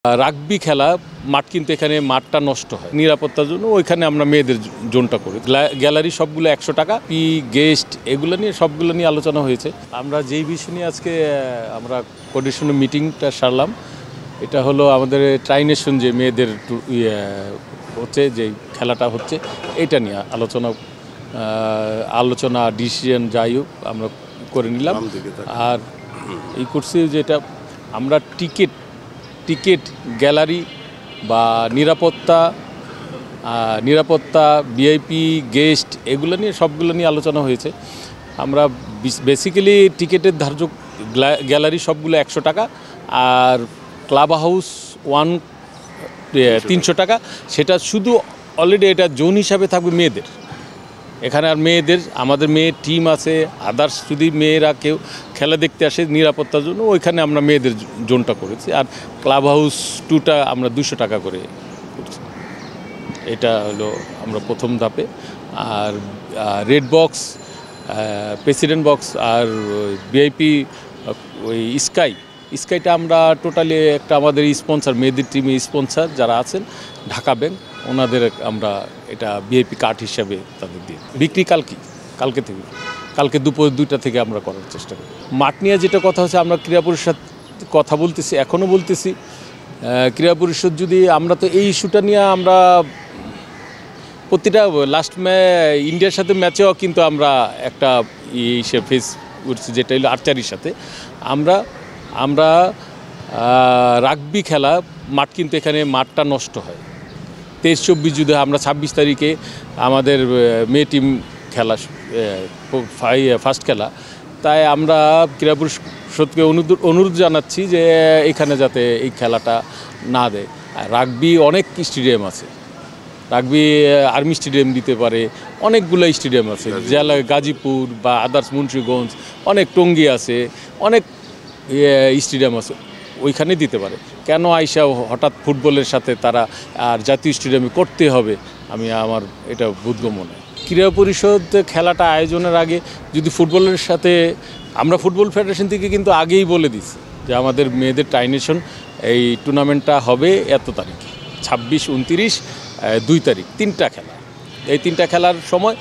Rugby খেলা মাঠ কিন্তু এখানে মাঠটা নষ্ট হয় নিরাপত্তার জন্য ওইখানে আমরা মেয়েদের জোনটা করি। গ্যালারি সবগুলো 100 টাকা, গেস্ট এগুলো নিয়ে সবগুলো নিয়ে আলোচনা হয়েছে। আমরা যেই বিষয় নিয়ে আজকে আমরা কোঅর্ডিনেশন মিটিংটা সারলাম, এটা হলো আমাদের ট্রাইনেশন যে মেয়েদের হচ্ছে যে খেলাটা হচ্ছে এটা নিয়ে আলোচনা ডিসিশন যাই হোক আমরা করে নিলাম। আর এই করছি যেটা আমরা টিকিট গ্যালারি বা নিরাপত্তা ভিআইপি গেস্ট এগুলো নিয়ে সবগুলো নিয়ে আলোচনা হয়েছে। আমরা বেসিক্যালি টিকিটের ধার্য গ্যালারি সবগুলো 100 টাকা, আর ক্লাব হাউস 300 টাকা। সেটা শুধু অলরেডি এটা জোন হিসাবে থাকবে মেয়েদের। এখানে আর আমাদের মেয়ের টিম আছে, আদার্স যদি মেয়েরা কেউ খেলা দেখতে আসে নিরাপত্তার জন্য ওইখানে আমরা মেয়েদের জোনটা করেছি। আর ক্লাব হাউস 2টা আমরা 200 টাকা করে করছি। এটা হলো আমরা প্রথম ধাপে। আর রেড বক্স, প্রেসিডেন্ট বক্স আর ভিআইপি ওই স্কাইটা আমরা টোটালি একটা আমাদের স্পন্সর, মেয়েদের টিমে স্পন্সর যারা আছেন ঢাকা ব্যাংক, ওনাদের আমরা এটা ভিআইপি কার্ড হিসাবে তাদের দিই। বিক্রি কালকে দুপুর 2টা থেকে আমরা করার চেষ্টা করি। মাঠ নিয়ে যেটা কথা হচ্ছে, আমরা ক্রীড়া পরিষদ কথা বলতেছি, এখনও বলতেছি। ক্রীড়া পরিষদ যদি আমরা তো এই ইস্যুটা নিয়ে আমরা প্রতিটা লাস্ট ইন্ডিয়ার সাথে ম্যাচেও কিন্তু আমরা একটা হিসেবে ফেস করছি, যেটা হলো আর্চারির সাথে। আমরা রাগবি খেলা মাঠ কিন্তু এখানে মাঠটা নষ্ট হয়। 23-24 যুদ্ধে আমরা 26 তারিখে আমাদের মেয়ে টিম খেলা ফার্স্ট খেলা, তাই আমরা ক্রীড়া পরিষদকে অনুরোধ জানাচ্ছি যে এখানে যাতে এই খেলাটা না দেয়। রাগবি অনেক স্টেডিয়াম আছে, রাগবি আর্মি স্টেডিয়াম দিতে পারে, অনেকগুলো স্টেডিয়াম আছে, জেলা গাজীপুর বা আদার্স মুন্সিগঞ্জ, অনেক টঙ্গী আছে, অনেক স্টেডিয়াম আছে, ওইখানে দিতে পারে। কেন আইসা হঠাৎ ফুটবলের সাথে তারা আর জাতীয় স্টেডিয়ামে করতে হবে, আমার এটা বোধগম্য নয়। ক্রীড়া পরিষদ খেলাটা আয়োজনের আগে যদি ফুটবলের সাথে আমরা ফুটবল ফেডারেশন থেকে কিন্তু আগেই বলে দিচ্ছি যে আমাদের মেয়েদের ট্রাইনেশন এই টুর্নামেন্টটা হবে এত তারিখ, 26, 29, 2 তারিখ, 3টা খেলা। এই 3টা খেলার সময়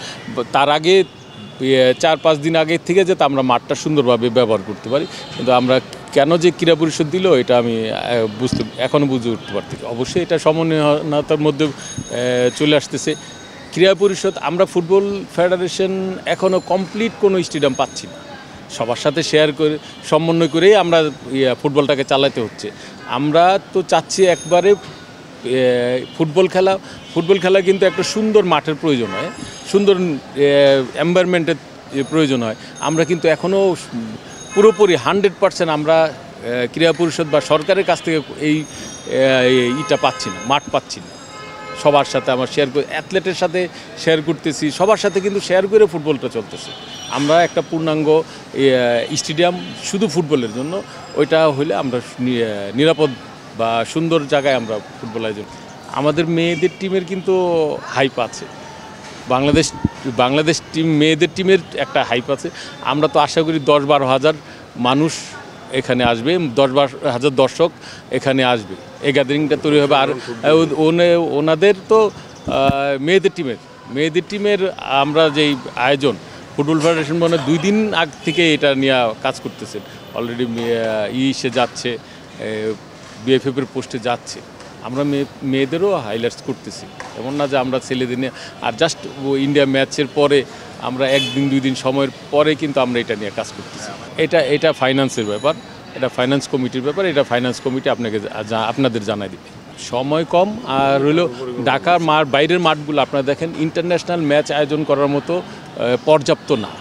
তার আগে 4-5 দিন আগে থেকে যাতে আমরা মাঠটা সুন্দরভাবে ব্যবহার করতে পারি। কিন্তু আমরা কেন যে ক্রীড়া পরিষদ দিল এটা আমি এখনও বুঝে উঠতে পারছি। অবশ্যই এটা সমন্বয়তার মধ্যে চলে আসতেছে। ক্রীড়া পরিষদ আমরা ফুটবল ফেডারেশন এখনও কমপ্লিট কোনো স্টেডিয়াম পাচ্ছি না। সবার সাথে শেয়ার করে সমন্বয় করেই আমরা ফুটবলটাকে চালাতে হচ্ছে। আমরা তো চাচ্ছি একবারে ফুটবল খেলা কিন্তু একটা সুন্দর মাঠের প্রয়োজন হয়, সুন্দর এনভায়রনমেন্টের প্রয়োজন হয়। আমরা কিন্তু এখনও পুরোপুরি 100% আমরা ক্রীড়া পরিষদ বা সরকারের কাছ থেকে এইটা পাচ্ছি না, মাঠ পাচ্ছি না। সবার সাথে আমার শেয়ার করে, অ্যাথলেটের সাথে শেয়ার করতেছি, সবার সাথে কিন্তু শেয়ার করে ফুটবলটা চলতেছে। আমরা একটা পূর্ণাঙ্গ স্টেডিয়াম শুধু ফুটবলের জন্য, ওইটা হলে আমরা নিরাপদ বা সুন্দর জায়গায় আমরা ফুটবল আয়োজন। আমাদের মেয়েদের টিমের কিন্তু হাইপ আছে, বাংলাদেশ টিম মেয়েদের টিমের একটা হাইপ আছে। আমরা তো আশা করি 10-12 হাজার মানুষ এখানে আসবে, 10-12 হাজার দর্শক এখানে আসবে, এই গ্যাদারিংটা তৈরি হবে। আর ওনাদের তো মেয়েদের টিমের আমরা যেই আয়োজন ফুটবল ফেডারেশন 2 দিন আগ থেকে এটা নিয়ে কাজ করতেছেন। অলরেডি সে যাচ্ছে, বিএফএফের পোস্টে যাচ্ছে। আমরা মেয়েদেরও হাইলাইটস করতেছি, এমন না যে আমরা ছেলেদের নিয়ে। আর জাস্ট ইন্ডিয়া ম্যাচের পরে আমরা 1 দিন 2 দিন সময়ের পরে কিন্তু আমরা এটা নিয়ে কাজ করতেছি। এটা ফাইন্যান্সের ব্যাপার, এটা ফাইন্যান্স কমিটির ব্যাপার, এটা ফাইন্যান্স কমিটি আপনাদের জানাই দিবে। সময় কম, আর হলো ঢাকার বাইরের মাঠগুলো আপনারা দেখেন ইন্টারন্যাশনাল ম্যাচ আয়োজন করার মতো পর্যাপ্ত না।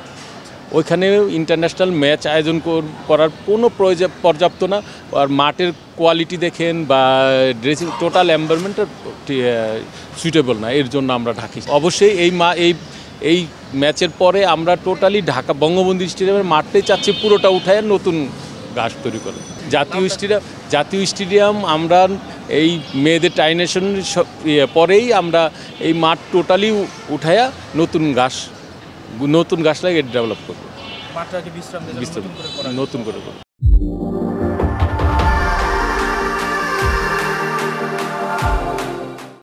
ওইখানে ইন্টারন্যাশনাল ম্যাচ আয়োজন করার কোনো পর্যাপ্ত না। আর মাঠের কোয়ালিটি দেখেন বা ড্রেসিং টোটাল এনভায়রনমেন্টটা সুইটেবল না, এর জন্য আমরা ঢাকি। অবশ্যই এই ম্যাচের পরে আমরা টোটালি ঢাকা বঙ্গবন্ধু স্টেডিয়ামের মাঠটাই চাচ্ছি পুরোটা উঠায় নতুন ঘাস তৈরি করে। জাতীয় স্টেডিয়াম আমরা এই মেয়েদের ট্রাইনেশন পরেই আমরা এই মাঠ টোটালি উঠায়া নতুন ঘাস লাগে ডেভেলপ করবো, নতুন করে